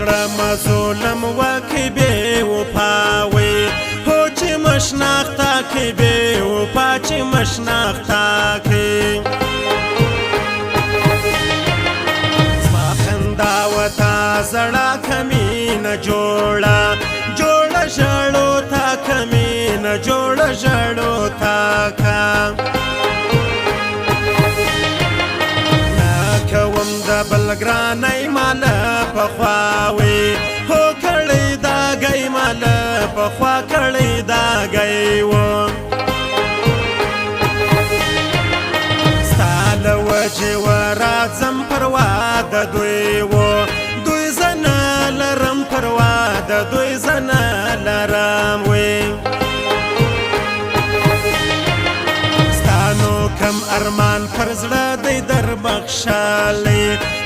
کړم ظلم وکړي بې وفاوي هو چې مشناخته کړي بې وفا چې مشناخته کړي زما خندا وته زړه کمینه جوړه ژړو تا کمینه جوړه ژړو تا کا کوم د بل ګرانۍ ماله پخواوي هو کړی دا ګی ماله پخوا کړی دا ګی و ستا له وجې وراځم پروا د دوی و دوی زنه لرم پروا د دوی زنه لرم وی کم ارمان پر زړه دی در بخښلی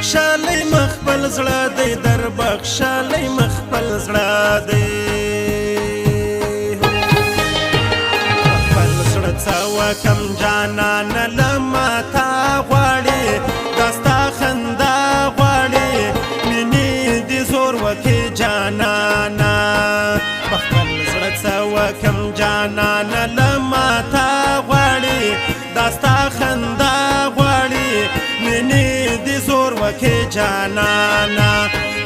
شالی مخبل زړه دی در بخښلی مخبل زړه دی خپل زړه څه وکم جانانه له ماته غواړي دا ستا خندا غواړي مینې دې زور وکړي جانانه په خپل زړه څه وکم جانانه له ماته غواړي دا ستا خندا غواړي مینې دې زور وکړي جانانه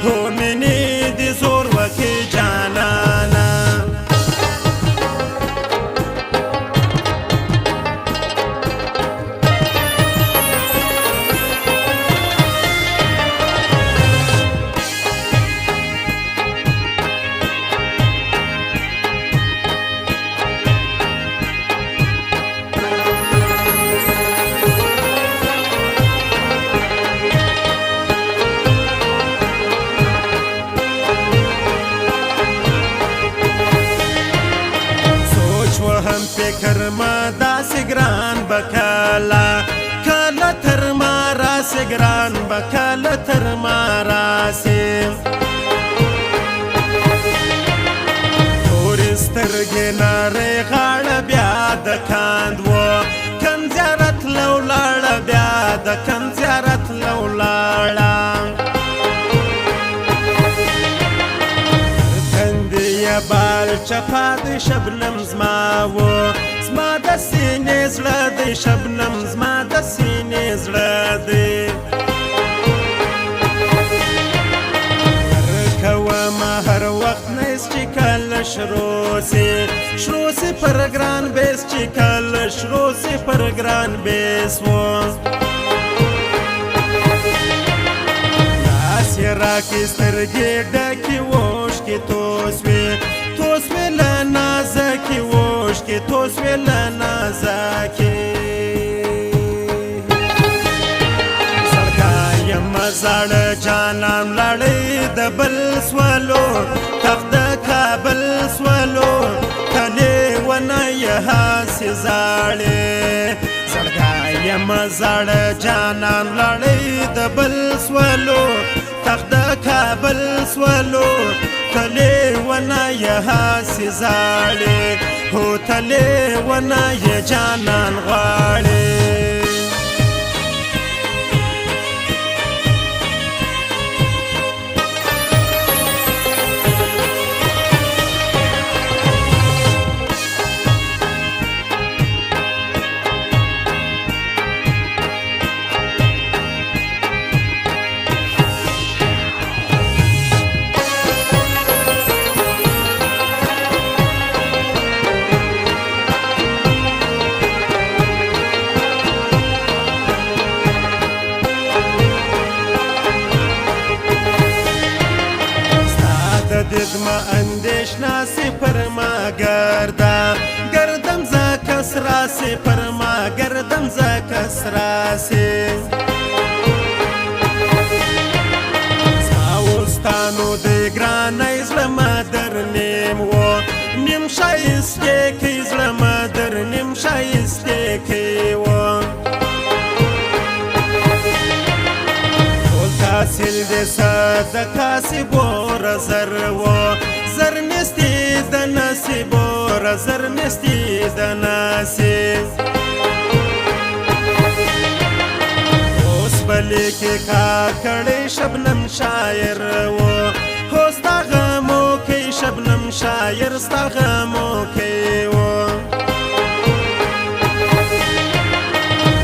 هو مینې دې زور وکړي جانانه فکر ما داسې ګران به کله تر ما راسې ګران به کله تر ما راسې تورې سترګې نارې غاړه بیا د کاند و کم زیارت له ولاړه بیا د کم زیارت له ولاړه بال چپا د شبنم زما و زما د سینې زړه د شبنم زما د سینې زړه دی کومه هر وخت نیس چې کله شروع سي پر ګران بیس چې کله شروع سي پر ګران بیس و لاس یې راکړې سترګې ډکې اوښکې توسوې له نازکې اوښکې توسوې له نازکې زړګی یمه زاړه جانان لاړې د بل سولو تخت د کابل سولو کلې ونه یې هسې زاړې زړګی یمه زاړه جانان لاړې د بل سولو تخت د کابل سولو تلې ونه یې هسې زاړې هو تلې ونه یې جانان غواړې ددما اندیشنا سی پر ما گردم ز کسرا سی پر ما گردم ز کسرا سی ساوستانو دی گرانای زلم در نیم و نیم شایسته کی زلم در نیم شایسته کی و حاصل دې صدقه سی بور زر و زر نستی د نصیب ور زر نستی د نصیب اوس بلې کې کا کړې شبنم شاعر و شاعر ستا غمو کې و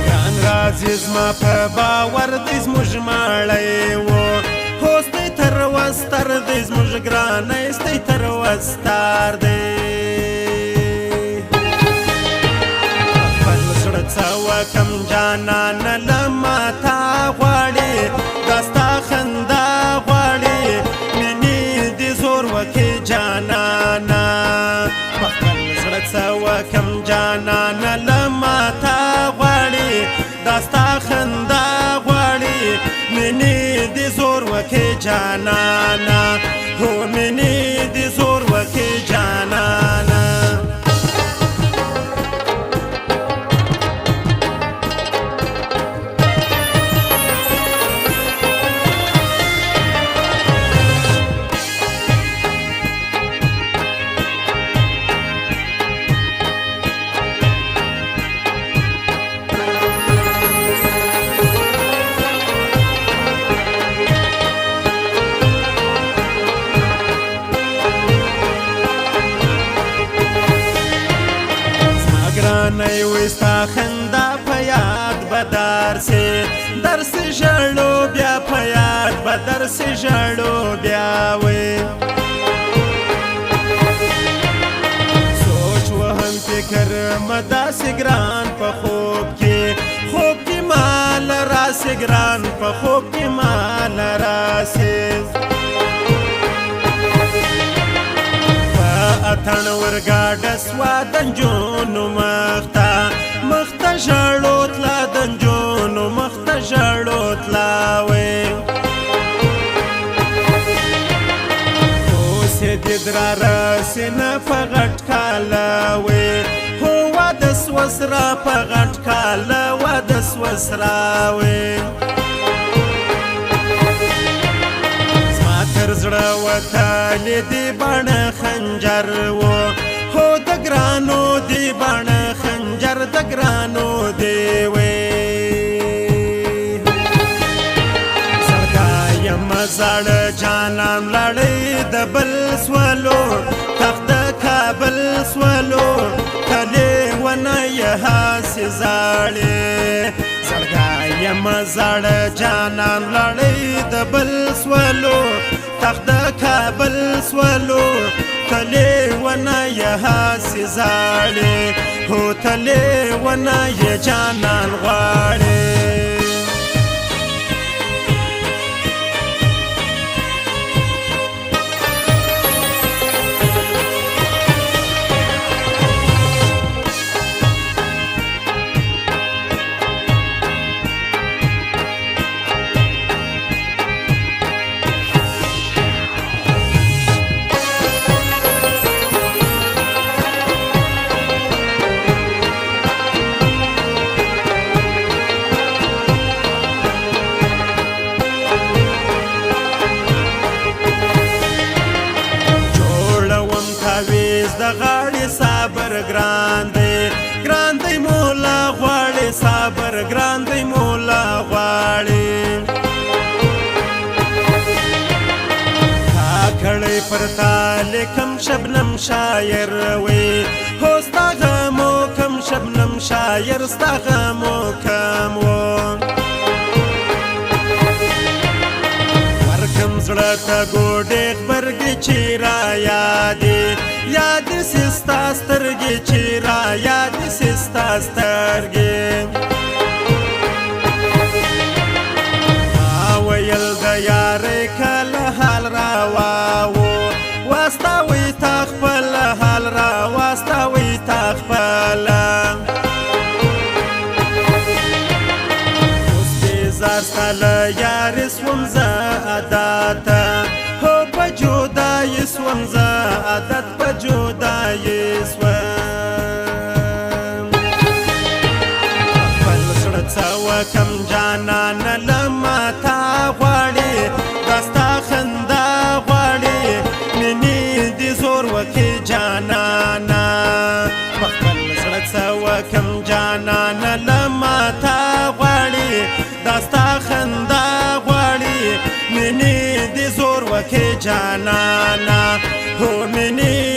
ګران راځي زما په باور دی زموږ ماړی و هو ستی تر وستر دی زموږ ګرانی ستی تر وستار دی خپل زړه څه وکم جانانه له ما تا غواړي دا ستا خندا غواړي مینې دې زور وکړي جانانه په خپل زړه څه وکم جانانه له ما تا غواړي دا ستا خندا غواړي مینې دې زور وکړي جانانه هو مینې دې زور وکړي جانانه ګرانۍ وې ستا خندا په یاد به درسې درسې ژړو بیا په یاد به درسې ژړو بیا وې سوچ وهم فکر مه داسې ګران په خوب کې مال راسې ګران په خوب کې مال راسې اتن ورګاډه سوا د نجونو مخته ژړو تلا د نجونو مخته ژړو تلا وې اوس یې دید را رسې نه په غټ کاله وې هو واده سوه سره په غټ کاله واده سوه سره وې تر زړه وتلې دې بڼه خنجر و هو د ګرانو دې بڼه خنجر د ګرانو دې وې زړګا یم زاړه جانان لړۍ د بل سولو تخت د کابل سولو کلې ونه یې هاسې زاړې زړګا یم زاړه جانان لړۍ د بل سولو تخت د کابل سولو تلې ونه یې هاسې زاړې هو تلې ونه یې جانان غواړې د غاړې صبر ګران دی مولا غواړي صبر ګران دی مولا غواړي کاکړی پر تا لیکم شبنم شاعر وې هو ستا غمو کم شبنم شاعر ستا غمو کم و ورکم زړه ته ګوډې غبرګې چې را یادې یادې سي ستا سترګې چې را یادې سي ستا سترګې ما ویل د یارۍ کله حال راواوو واستوئ تا خپل حال را واستوئ تا خپله اوس بېزار ستا له یارې سوم زه عادته هو په جدایي سوم زه عادت په جدایي سوم خپل زړه څه وکم جانانه له ما تا غواړي دا ستا خندا غواړي مینې دې زور وکړي جانانه په خپل زړه څه وکم جانانه له ما تا غواړي دا ستا خندا غواړي مینې دې زور وکړي جانانه هو مینې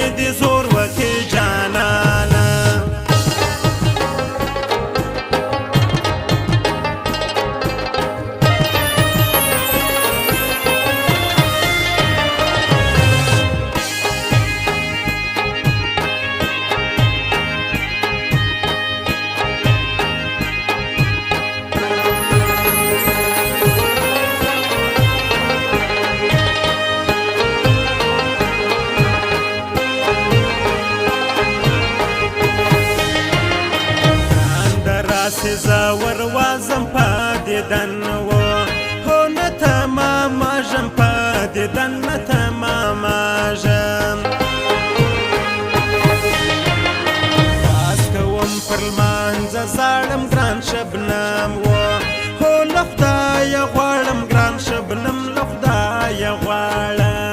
داسې زور وازم په دیدن و هو نه تماماژم په دیدن نه تماماژم باز کوم پر لمانځه زاړم ګران شبنم و هو له خدایه غواړم ګران شبنم له خدایه غواړم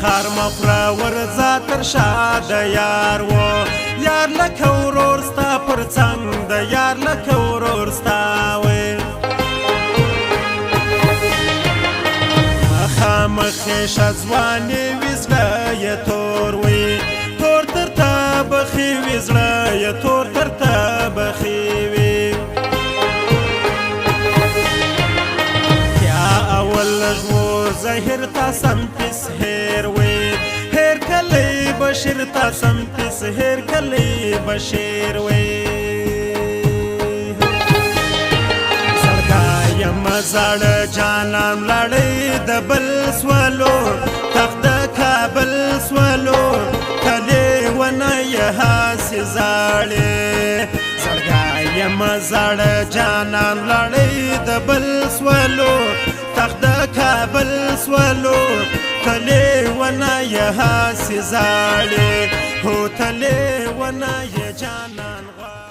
خار مخوره ورځه تر شا د یار و یار لکه ورور ستا پر څنګ د یار لکه ورور ستا وې مخامخ یې شه ځوانې وي زړه یې تور وي تور تر ته بخي وي زړه یې تور تر ته بخي وي یا اول لږ و زهر تا سم پس هیر وی هیر کلی بشیر تا سم پس هیر کلی بشیر وی زړګایم زړه جانان لړۍ د بل سولو تخت د کابل سولو کلی ونه یې هاسې زاړې زړګایم زړه جانان لړۍ د بل سولو تخت د کابل سولو تلې ونه یې هاسې زاړې هو تلې ونه یې جانان غواړي